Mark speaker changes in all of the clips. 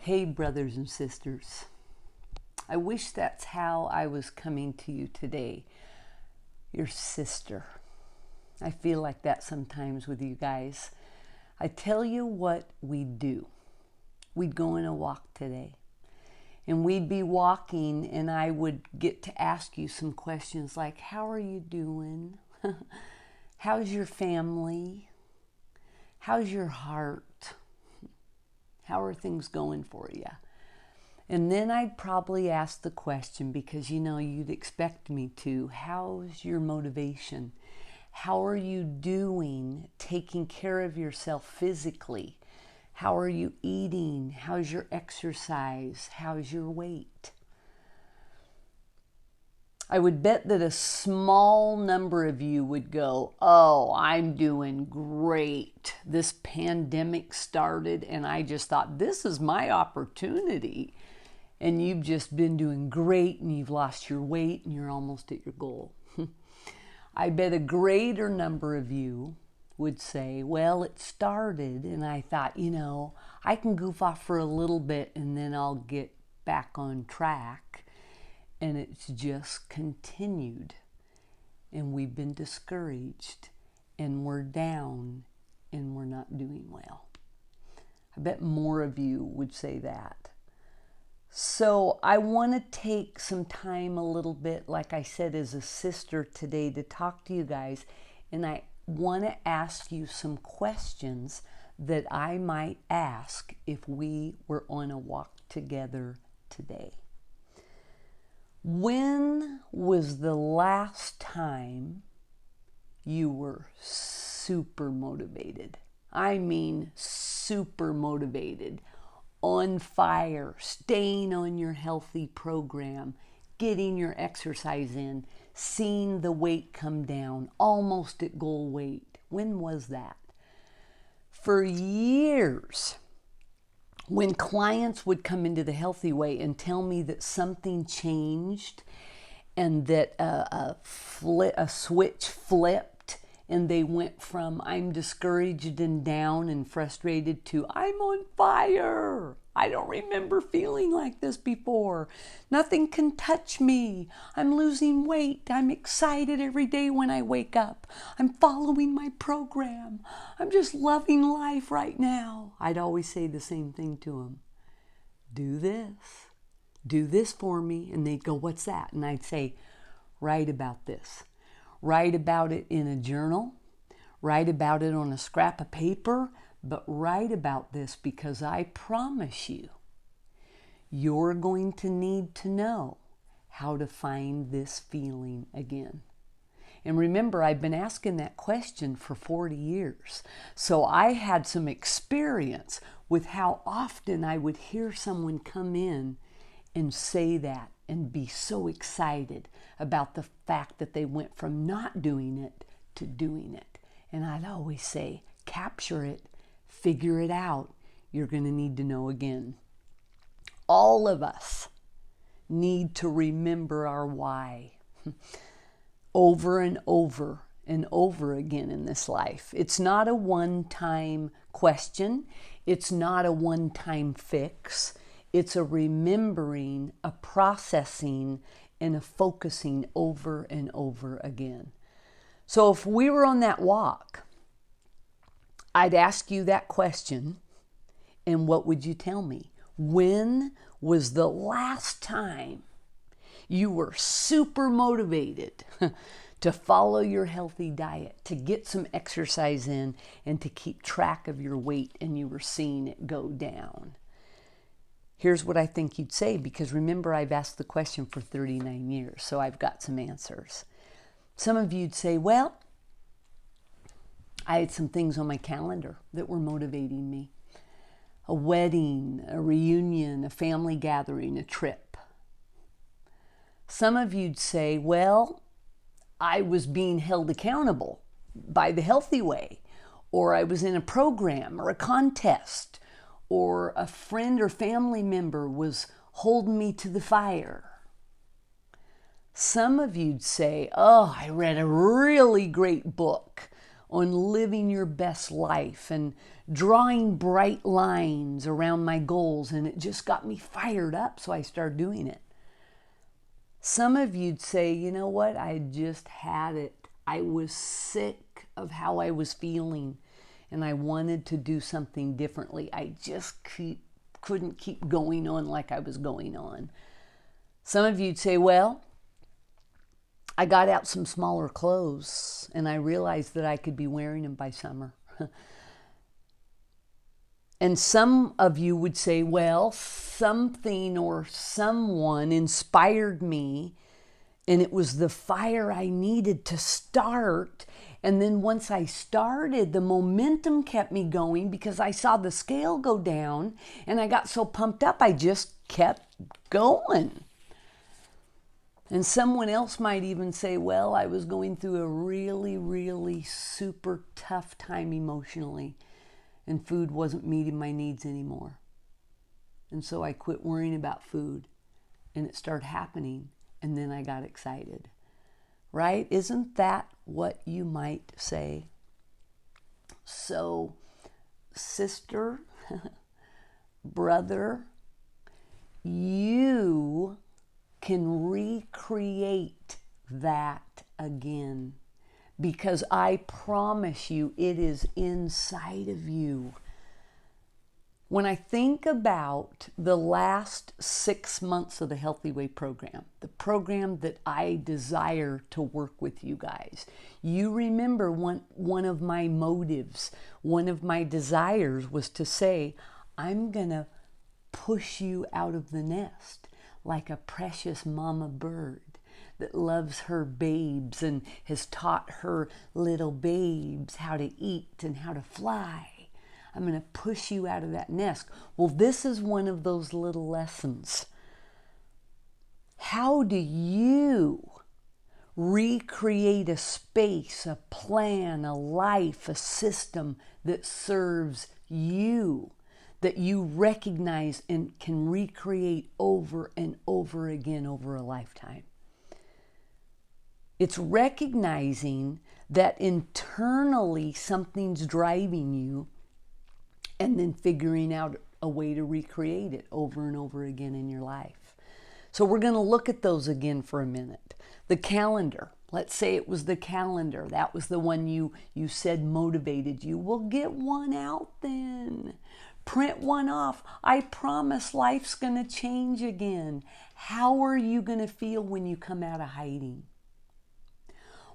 Speaker 1: Hey, brothers and sisters. I wish that's how I was coming to you today. Your sister. I feel like that sometimes with you guys. I tell you what we'd do. We'd go on a walk today. And we'd be walking, and I would get to ask you some questions like, how are you doing? How's your family? How's your heart? How are things going for you? And then I'd probably ask the question, because you'd expect me to, how's your motivation? How are you doing taking care of yourself physically? How are you eating? How's your exercise? How's your weight? I would bet that a small number of you would go, oh, I'm doing great. This pandemic started and I just thought, this is my opportunity. And you've just been doing great and you've lost your weight and you're almost at your goal. I bet a greater number of you would say, well, it started and I thought, I can goof off for a little bit and then I'll get back on track. And it's just continued. And we've been discouraged. And we're down. And we're not doing well. I bet more of you would say that. So I want to take some time a little bit, like I said, as a sister today, to talk to you guys. And I want to ask you some questions that I might ask if we were on a walk together today. When was the last time you were super motivated? I mean super motivated, on fire, staying on your healthy program, getting your exercise in, seeing the weight come down, almost at goal weight. When was that? For years, when clients would come into the Healthy Way and tell me that something changed and that a switch flipped and they went from I'm discouraged and down and frustrated to I'm on fire. I don't remember feeling like this before. Nothing can touch me. I'm losing weight. I'm excited every day when I wake up. I'm following my program. I'm just loving life right now. I'd always say the same thing to them. Do this. Do this for me. And they'd go, what's that? And I'd say, write about this. Write about it in a journal. Write about it on a scrap of paper. But write about this, because I promise you, you're going to need to know how to find this feeling again. And remember, I've been asking that question for 40 years. So I had some experience with how often I would hear someone come in and say that and be so excited about the fact that they went from not doing it to doing it. And I'd always say, capture it. Figure it out. You're going to need to know again. All of us need to remember our why over and over and over again in this life. It's not a one-time question. It's not a one-time fix. It's a remembering, a processing, and a focusing over and over again. So if we were on that walk, I'd ask you that question, and what would you tell me? When was the last time you were super motivated to follow your healthy diet, to get some exercise in, and to keep track of your weight, and you were seeing it go down? Here's what I think you'd say, because remember, I've asked the question for 39 years, so I've got some answers. Some of you'd say, well, I had some things on my calendar that were motivating me. A wedding, a reunion, a family gathering, a trip. Some of you'd say, well, I was being held accountable by the Healthy Way, or I was in a program or a contest, or a friend or family member was holding me to the fire. Some of you'd say, oh, I read a really great book on living your best life and drawing bright lines around my goals, and it just got me fired up, so I started doing it. Some of you'd say, you know what, I just had it. I was sick of how I was feeling, and I wanted to do something differently. I just couldn't keep going on like I was going on. Some of you'd say, well, I got out some smaller clothes and I realized that I could be wearing them by summer. And some of you would say, well, something or someone inspired me and it was the fire I needed to start. And then once I started, the momentum kept me going because I saw the scale go down and I got so pumped up, I just kept going. And someone else might even say, well, I was going through a really, really super tough time emotionally, and food wasn't meeting my needs anymore. And so I quit worrying about food, and it started happening, and then I got excited. Right? Isn't that what you might say? So, sister, brother, you can recreate that again, because I promise you it is inside of you. When I think about the last 6 months of the Healthy Way program, the program that I desire to work with you guys, you remember one of my motives, one of my desires was to say, I'm going to push you out of the nest like a precious mama bird that loves her babes and has taught her little babes how to eat and how to fly. I'm going to push you out of that nest. Well, this is one of those little lessons. How do you recreate a space, a plan, a life, a system that serves you, that you recognize and can recreate over and over again over a lifetime? It's recognizing that internally something's driving you and then figuring out a way to recreate it over and over again in your life. So we're going to look at those again for a minute. The calendar. Let's say it was the calendar. That was the one you said motivated you. Well, get one out then. Print one off. I promise life's going to change again. How are you going to feel when you come out of hiding?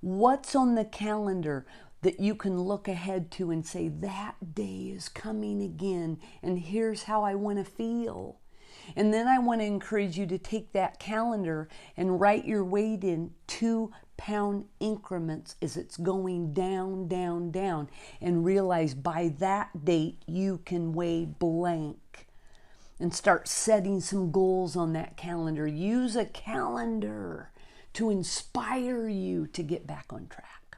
Speaker 1: What's on the calendar that you can look ahead to and say, that day is coming again, and here's how I want to feel? And then I want to encourage you to take that calendar and write your weight in 2-pound increments as it's going down, down, down, and realize by that date you can weigh blank. And start setting some goals on that calendar. Use a calendar to inspire you to get back on track.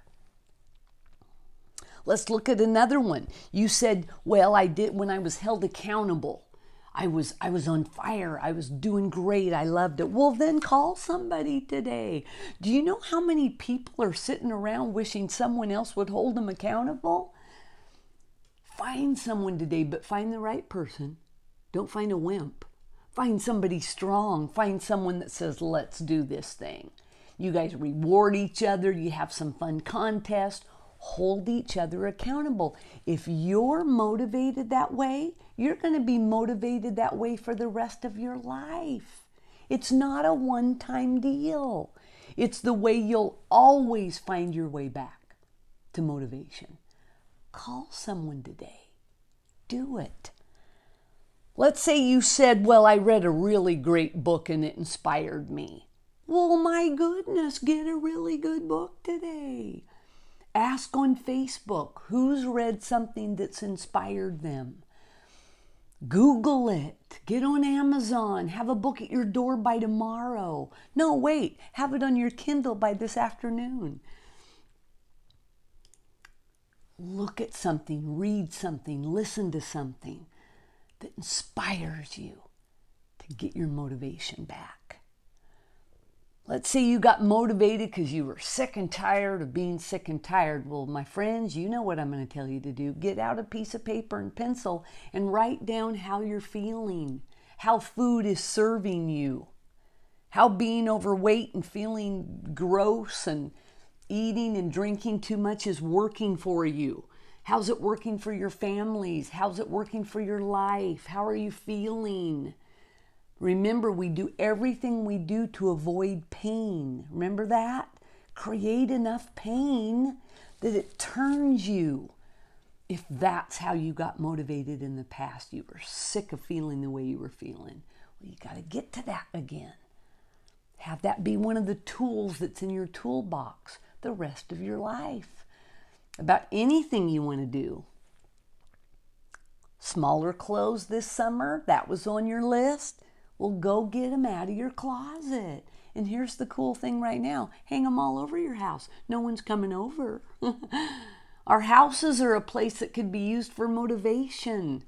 Speaker 1: Let's look at another one. You said, well, I did when I was held accountable. I was on fire. I was doing great. I loved it. Well, then call somebody today. Do you know how many people are sitting around wishing someone else would hold them accountable? Find someone today, but find the right person. Don't find a wimp. Find somebody strong. Find someone that says, let's do this thing. You guys reward each other. You have some fun contests. Hold each other accountable. If you're motivated that way, you're going to be motivated that way for the rest of your life. It's not a one-time deal. It's the way you'll always find your way back to motivation. Call someone today. Do it. Let's say you said, well, I read a really great book and it inspired me. Well, my goodness, get a really good book today. Ask on Facebook who's read something that's inspired them. Google it. Get on Amazon. Have a book at your door by tomorrow. No, wait. Have it on your Kindle by this afternoon. Look at something, read something, listen to something that inspires you to get your motivation back. Let's say you got motivated because you were sick and tired of being sick and tired. Well, my friends, you know what I'm going to tell you to do. Get out a piece of paper and pencil and write down how you're feeling, how food is serving you, how being overweight and feeling gross and eating and drinking too much is working for you. How's it working for your families? How's it working for your life? How are you feeling? Remember, we do everything we do to avoid pain. Remember that? Create enough pain that it turns you. If that's how you got motivated in the past, you were sick of feeling the way you were feeling. Well, you got to get to that again. Have that be one of the tools that's in your toolbox the rest of your life. About anything you want to do. Smaller clothes this summer, that was on your list. Well, go get them out of your closet. And here's the cool thing right now. Hang them all over your house. No one's coming over. Our houses are a place that could be used for motivation.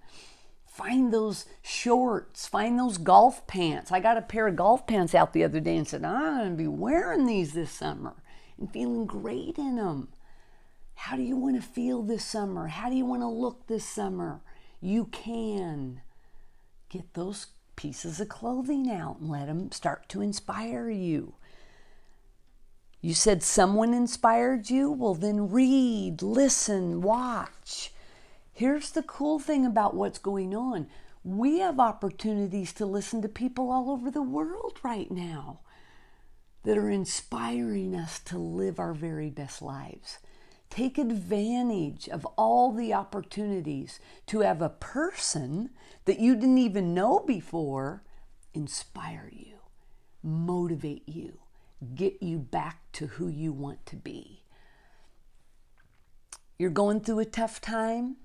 Speaker 1: Find those shorts. Find those golf pants. I got a pair of golf pants out the other day and said, I'm going to be wearing these this summer and feeling great in them. How do you want to feel this summer? How do you want to look this summer? You can get those pieces of clothing out and let them start to inspire you. You said someone inspired you? Well, then read, listen, watch. Here's the cool thing about what's going on. We have opportunities to listen to people all over the world right now that are inspiring us to live our very best lives. Take advantage of all the opportunities to have a person that you didn't even know before inspire you, motivate you, get you back to who you want to be. You're going through a tough time.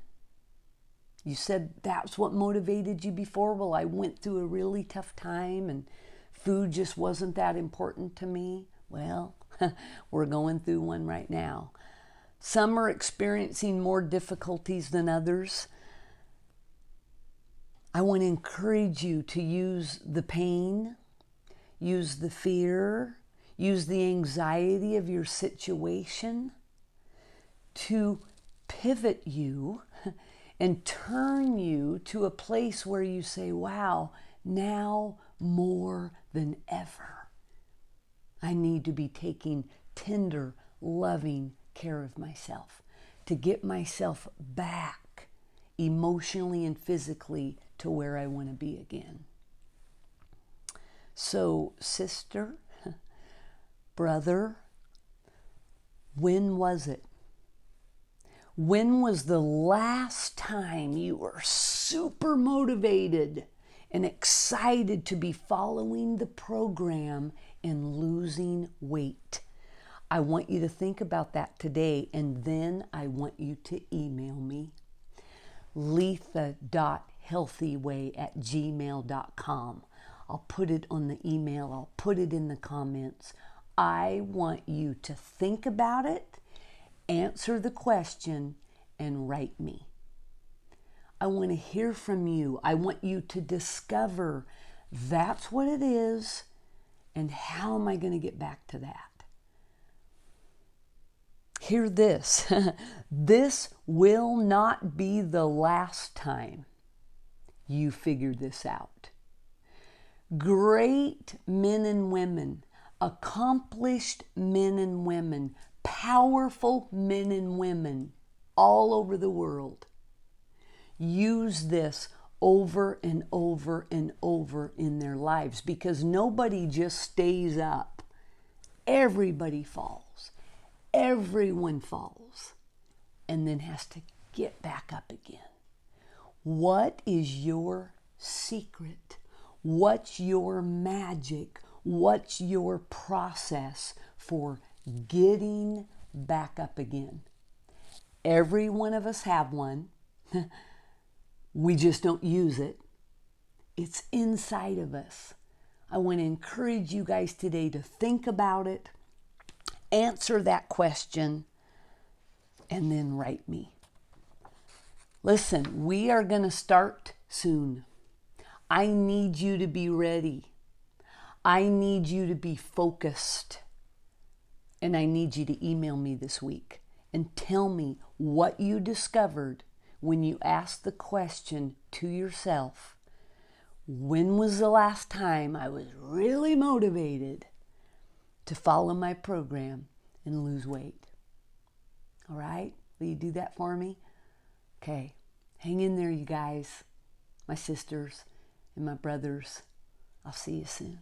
Speaker 1: You said that's what motivated you before. Well, I went through a really tough time and food just wasn't that important to me. Well, we're going through one right now. Some are experiencing more difficulties than others. I want to encourage you to use the pain, use the fear, use the anxiety of your situation to pivot you and turn you to a place where you say, wow, now more than ever, I need to be taking tender, loving care of myself, to get myself back emotionally and physically to where I want to be again. So, sister, brother, when was it? When was the last time you were super motivated and excited to be following the program and losing weight? I want you to think about that today, and then I want you to email me, letha.healthyway@gmail.com. I'll put it on the email. I'll put it in the comments. I want you to think about it, answer the question, and write me. I want to hear from you. I want you to discover that's what it is, and how am I going to get back to that? Hear this. This will not be the last time you figure this out. Great men and women, accomplished men and women, powerful men and women all over the world use this over and over and over in their lives, because nobody just stays up. Everybody falls. Everyone falls and then has to get back up again. What is your secret? What's your magic? What's your process for getting back up again? Every one of us have one. We just don't use it. It's inside of us. I want to encourage you guys today to think about it, answer that question, and then write me. Listen, we are going to start soon. I need you to be ready. I need you to be focused. And I need you to email me this week and tell me what you discovered when you asked the question to yourself, when was the last time I was really motivated to follow my program and lose weight? All right? Will you do that for me? Okay. Hang in there, you guys, my sisters and my brothers. I'll see you soon.